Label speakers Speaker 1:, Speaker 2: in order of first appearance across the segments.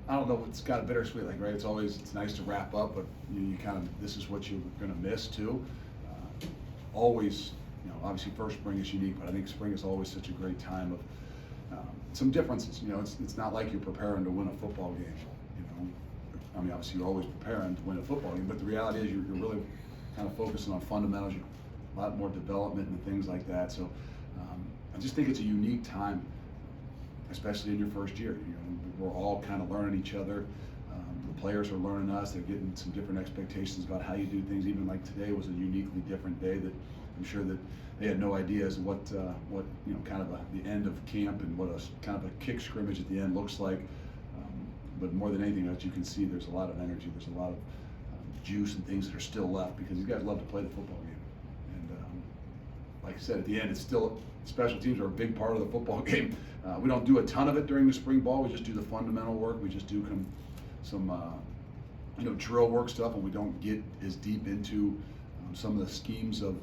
Speaker 1: I don't know, it's got a bittersweet, like, right, it's nice to wrap up, but you kind of, this is what you're gonna miss too. Always, obviously first spring is unique, but I think spring is always such a great time of some differences. It's not like you're preparing to win a football game, I mean, obviously you're always preparing to win a football game, but the reality is you're really kind of focusing on fundamentals, a lot more development and things like that. So I just think it's a unique time, especially in your first year. We're all kind of learning each other. The players are learning us. They're getting some different expectations about how you do things. Even like today was a uniquely different day that I'm sure that they had no idea as what kind of the end of camp and what a kind of a kick scrimmage at the end looks like. But more than anything else, you can see there's a lot of energy. There's a lot of juice and things that are still left because these guys love to play the football game. And like I said, at the end, it's still special teams are a big part of the football game. We don't do a ton of it during the spring ball. We just do the fundamental work. We just do some drill work stuff, and we don't get as deep into some of the schemes of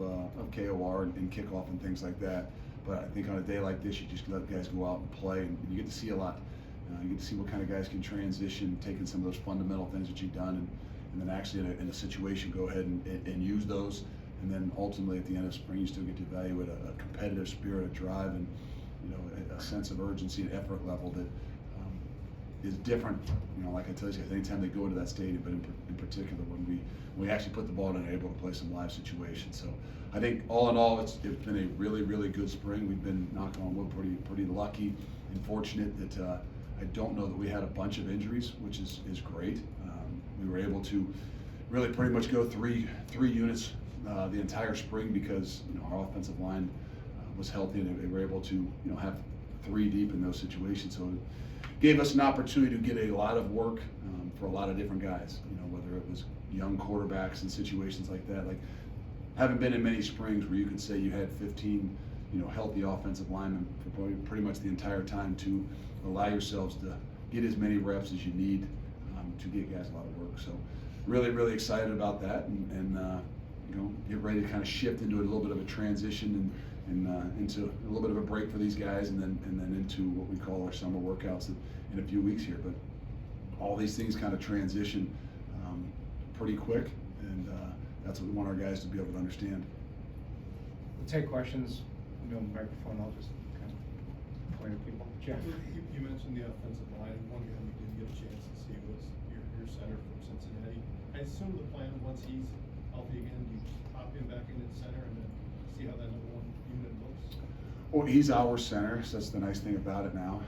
Speaker 1: KOR and kickoff and things like that. But I think on a day like this, you just let guys go out and play, and you get to see a lot. You get to see what kind of guys can transition, taking some of those fundamental things that you've done, and then actually in a situation go ahead and use those. And then ultimately at the end of spring, you still get to evaluate a competitive spirit, a drive, and a sense of urgency and effort level that is different. Like I tell you guys, anytime they go into that stadium, but in particular when we actually put the ball in and are able to play some live situations. So I think all in all, it's been a really, really good spring. We've been, knock on wood, pretty lucky and fortunate that I don't know that we had a bunch of injuries, which is great. We were able to really pretty much go three units the entire spring because our offensive line was healthy, and they were able to have three deep in those situations. So it gave us an opportunity to get a lot of work for a lot of different guys. Whether it was young quarterbacks and situations like that. Like, haven't been in many springs where you could say you had 15 healthy offensive linemen for pretty much the entire time to allow yourselves to get as many reps as you need to get guys a lot of work. So really, really excited about that, and get ready to kind of shift into a little bit of a transition and into a little bit of a break for these guys, and then into what we call our summer workouts in a few weeks here. But all these things kind of transition pretty quick, and that's what we want our guys to be able to understand.
Speaker 2: We'll take questions. Microphone, I'll just kind of point at people. Jeff.
Speaker 3: You mentioned the offensive line, and one guy we didn't get a chance to see was your center from Cincinnati. I assume the plan, once he's healthy again, you pop him back into the center and then see how that number one unit looks?
Speaker 1: Well, he's our center, so that's the nice thing about it now.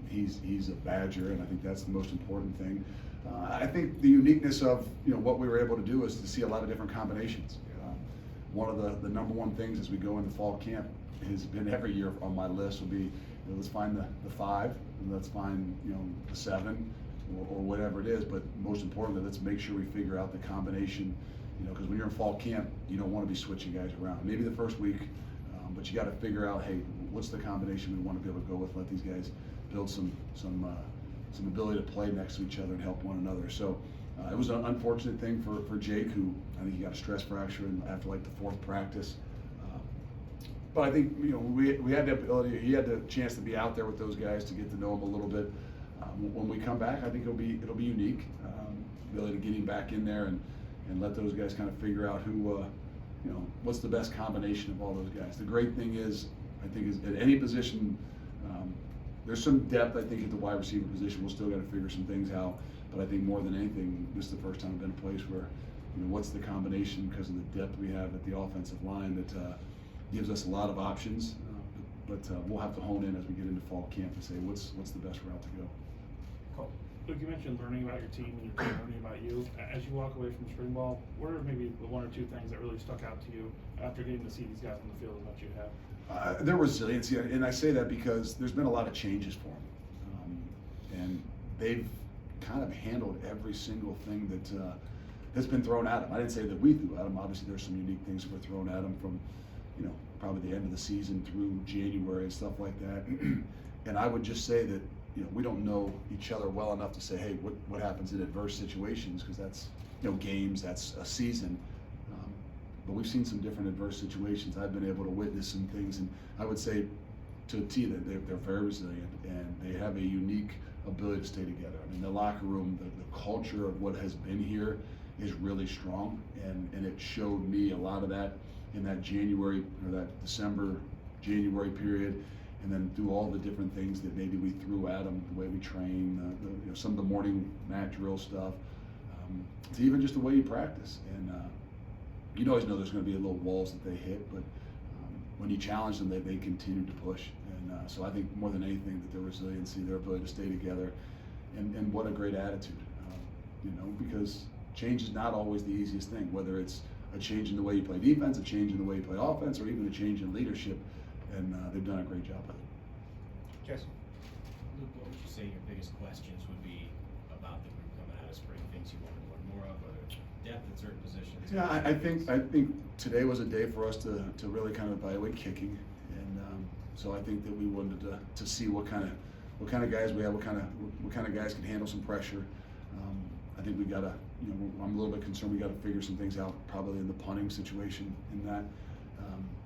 Speaker 1: He's a Badger, and I think that's the most important thing. I think the uniqueness of what we were able to do is to see a lot of different combinations. One of the number one things as we go into fall camp has been every year on my list will be, let's find the 5, and let's find the 7 or whatever it is. But most importantly, let's make sure we figure out the combination. Because when you're in fall camp, you don't want to be switching guys around. Maybe the first week, but you got to figure out, hey, what's the combination we want to be able to go with? Let these guys build some ability to play next to each other and help one another. So it was an unfortunate thing for Jake, who I think he got a stress fracture after like the 4th practice. But I think we had the ability. He had the chance to be out there with those guys to get to know him a little bit. When we come back, I think it'll be unique. Ability to get him back in there and let those guys kind of figure out who what's the best combination of all those guys. The great thing is, I think, is at any position, there's some depth. I think at the wide receiver position, we'll still got to figure some things out. But I think more than anything, this is the first time I've been in a place where, what's the combination because of the depth we have at the offensive line that gives us a lot of options. But we'll have to hone in as we get into fall camp and say what's the best route to go.
Speaker 4: Cool. Luke, you mentioned learning about your team and your team learning about you. As you walk away from spring ball, what are maybe the 1 or 2 things that really stuck out to you after getting to see these guys on the field as much as you have?
Speaker 1: Their resiliency, and I say that because there's been a lot of changes for them, and they've kind of handled every single thing that's been thrown at them. I didn't say that we threw at them. Obviously, there's some unique things that were thrown at them from, probably the end of the season through January and stuff like that. And I would just say that we don't know each other well enough to say, hey, what happens in adverse situations, because that's games, that's a season. But we've seen some different adverse situations. I've been able to witness some things, and I would say to a T that they're very resilient, and they have a unique ability to stay together. I mean, the locker room, the culture of what has been here is really strong, and it showed me a lot of that in that January or that December, January period, and then through all the different things that maybe we threw at them, the way we train, some of the morning mat drill stuff, to even just the way you practice. And you always know there's going to be little walls that they hit, but when you challenge them, they continue to push. And so I think more than anything that their resiliency, their ability to stay together, and what a great attitude, because change is not always the easiest thing, whether it's a change in the way you play defense, a change in the way you play offense, or even a change in leadership, and they've done a great job with it.
Speaker 2: Jesse?
Speaker 5: Luke, what would you say your biggest questions would be about the group coming out of spring? Things you want to learn more of, whether it's depth at certain positions?
Speaker 1: Yeah, I think today was a day for us to really kind of evaluate kicking, and so I think that we wanted to see what kind of guys we have, what kind of guys can handle some pressure. I think we got to, I'm a little bit concerned we got to figure some things out probably in the punting situation in that.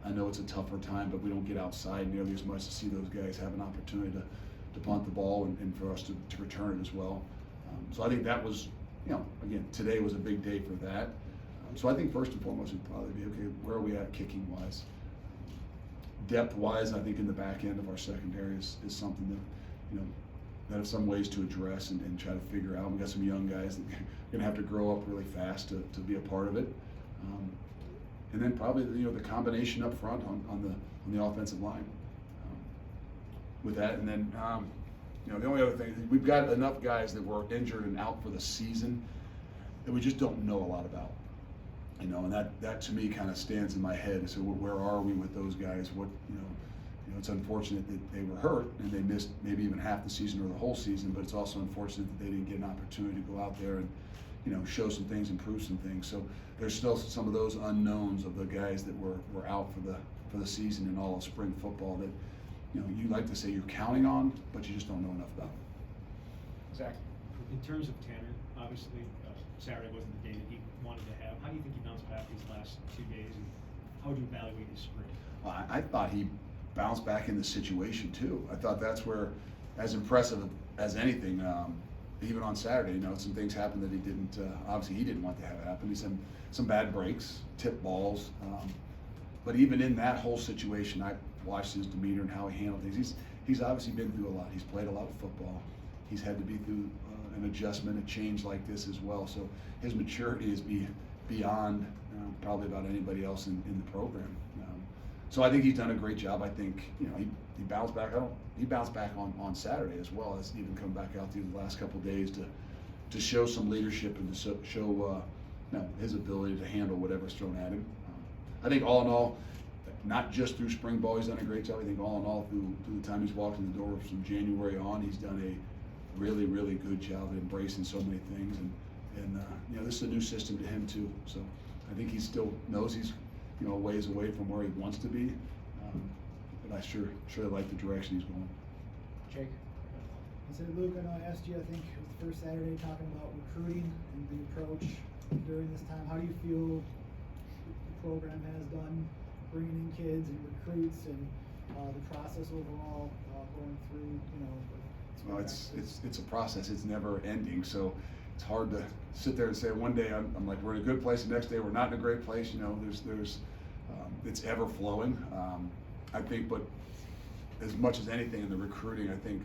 Speaker 1: I know it's a tougher time, but we don't get outside nearly as much to see those guys have an opportunity to punt the ball and for us to return it as well. So I think that was, again, today was a big day for that. So I think first and foremost would probably be, okay, where are we at kicking wise? Depth wise, I think in the back end of our secondary is something that, that have some ways to address and try to figure out. We got some young guys that are going to have to grow up really fast to be a part of it. And then probably the combination up front on the offensive line with that. And then the only other thing, we've got enough guys that were injured and out for the season that we just don't know a lot about. And that to me kind of stands in my head. So where are we with those guys? What it's unfortunate that they were hurt and they missed maybe even half the season or the whole season, but it's also unfortunate that they didn't get an opportunity to go out there and show some things, improve some things. So there's still some of those unknowns of the guys that were out for the season and all of spring football that you like to say you're counting on, but you just don't know enough about.
Speaker 2: Zach?
Speaker 6: In terms of Tanner, obviously Saturday wasn't the day that he wanted to have. How do you think he bounced back these last 2 days, and how would you evaluate his spring?
Speaker 1: I thought he bounced back in the situation too. I thought that's where, as impressive as anything, even on Saturday, some things happened that he didn't, obviously he didn't want to have happen. He had some bad breaks, tip balls, but even in that whole situation, I watched his demeanor and how he handled things. He's obviously been through a lot. He's played a lot of football. He's had to be through an adjustment, a change like this as well. So his maturity is beyond probably about anybody else in the program. So I think he's done a great job. I think he bounced back. He bounced back on Saturday as well as even come back out through the last couple of days to show some leadership and to show his ability to handle whatever's thrown at him. I think all in all, not just through spring ball, he's done a great job. I think all in all through the time he's walked in the door from January on, he's done a really, really good job of embracing so many things. And this is a new system to him too. So I think he still knows he's a ways away from where he wants to be. But I sure like the direction he's going.
Speaker 2: Jake?
Speaker 7: I said, Luke, I know I asked you, I think it was the first Saturday, talking about recruiting and the approach during this time. How do you feel the program has done bringing in kids and recruits and the process overall going through,
Speaker 1: Well, it's a process. It's never ending. So it's hard to sit there and say one day I'm like we're in a good place, the next day we're not in a great place. There's it's ever flowing. I think, but as much as anything in the recruiting, I think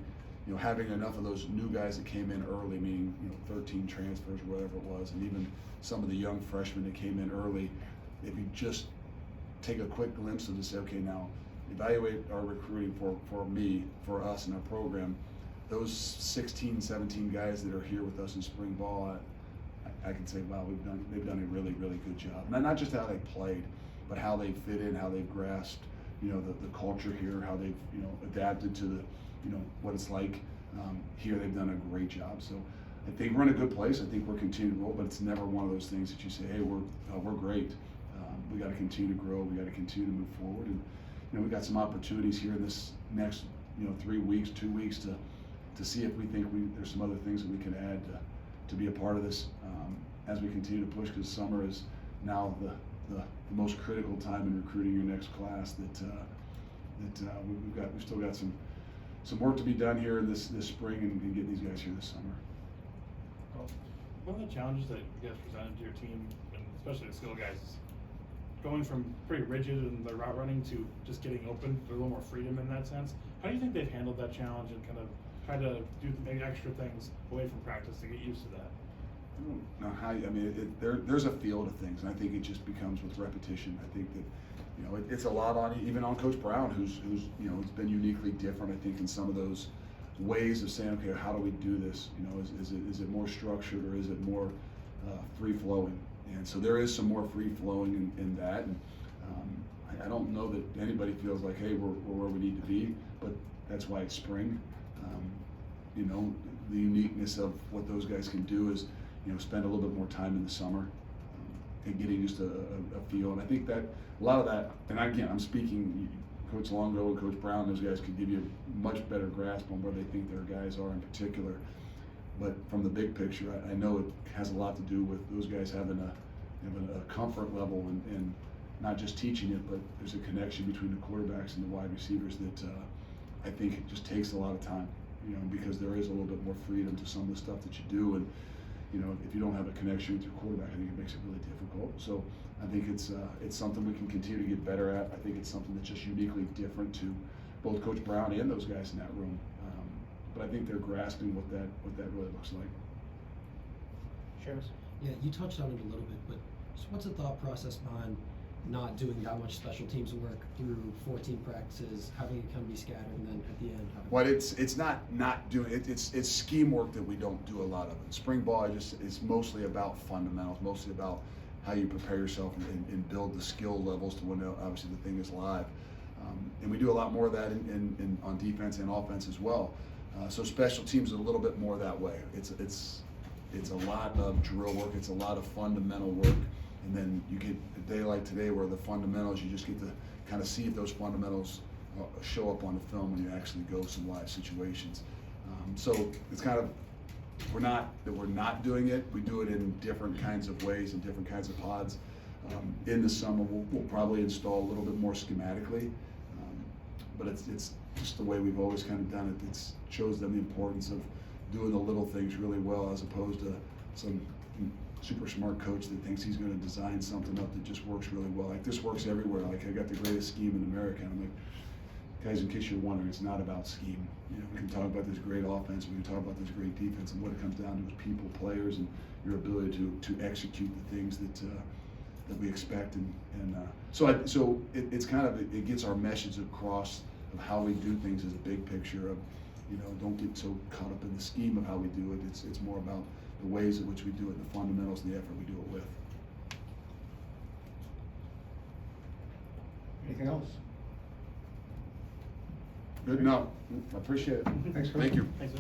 Speaker 1: having enough of those new guys that came in early, meaning 13 transfers or whatever it was, and even some of the young freshmen that came in early, if you just take a quick glimpse of to say, okay, now evaluate our recruiting for us and our program. Those 16, 17 guys that are here with us in spring ball, I can say, wow, they've done a really, really good job. Not just how they played, but how they fit in, how they've grasped, the culture here, how they've, adapted to the, what it's like here. They've done a great job. So I think we're in a good place. I think we're continuing to roll, but it's never one of those things that you say, hey, we're great. We got to continue to grow. We got to continue to move forward, and we got some opportunities here in this next 3 weeks, 2 weeks to see if we think there's some other things that we can add to be a part of this as we continue to push, because summer is now the most critical time in recruiting your next class. We've still got some some work to be done here this spring and get these guys here this summer.
Speaker 4: One of the challenges that you guys presented to your team, and especially the skill guys, is going from pretty rigid in their route running to just getting open, a little more freedom in that sense. How do you think they've handled that challenge and kind of try to do maybe extra things away from practice to get used to that?
Speaker 1: I don't know how, I mean, there's a field of things, and I think it just becomes with repetition. I think that, you know, it's a lot on, even on Coach Brown, who's, you know, it's been uniquely different, I think, in some of those ways of saying, okay, how do we do this? You know, is it more structured or is it more free-flowing? And so there is some more free-flowing in that. And I don't know that anybody feels like, hey, we're where we need to be, but that's why it's spring. You know, the uniqueness of what those guys can do is, you know, spend a little bit more time in the summer and getting used to a feel. And I think that a lot of that, and again, I'm speaking, Coach Longo and Coach Brown, those guys could give you a much better grasp on where they think their guys are in particular. But from the big picture, I know it has a lot to do with those guys having a comfort level and not just teaching it, but there's a connection between the quarterbacks and the wide receivers that I think it just takes a lot of time, you know, because there is a little bit more freedom to some of the stuff that you do. And, you know, if you don't have a connection with your quarterback, I think it makes it really difficult. So I think it's something we can continue to get better at. I think it's something that's just uniquely different to both Coach Brown and those guys in that room. But I think they're grasping what that really looks like.
Speaker 2: Travis?
Speaker 8: Yeah, you touched on it a little bit, but so what's the thought process behind not doing that much special teams work through 14 practices, having it kind of be scattered, and then at the end having...
Speaker 1: Well, it's not doing it. It's scheme work that we don't do a lot of. In spring ball, it's mostly about fundamentals, mostly about how you prepare yourself and build the skill levels to when obviously the thing is live. And we do a lot more of that on defense and offense as well. So special teams is a little bit more that way. It's a lot of drill work. It's a lot of fundamental work. And then you get a day like today where the fundamentals, you just get to kind of see if those fundamentals show up on the film when you actually go some live situations. So it's kind of, we're not doing it. We do it in different kinds of ways and different kinds of pods. In the summer, we'll probably install a little bit more schematically, but it's just the way we've always kind of done it. It shows them the importance of doing the little things really well, as opposed to some super smart coach that thinks he's going to design something up that just works really well. Like, this works everywhere. Like, I got the greatest scheme in America. And I'm like, guys, in case you're wondering, it's not about scheme. You know, we can talk about this great offense, we can talk about this great defense, and what it comes down to is people, players, and your ability to execute the things that we expect. So it's kind of, it gets our message across of how we do things as a big picture of, you know, don't get so caught up in the scheme of how we do it. It's more about the ways in which we do it, the fundamentals, and the effort we do it with.
Speaker 2: Anything else?
Speaker 1: Good enough. I appreciate it.
Speaker 2: Thanks, Coach.
Speaker 1: Thank you.
Speaker 4: Thanks.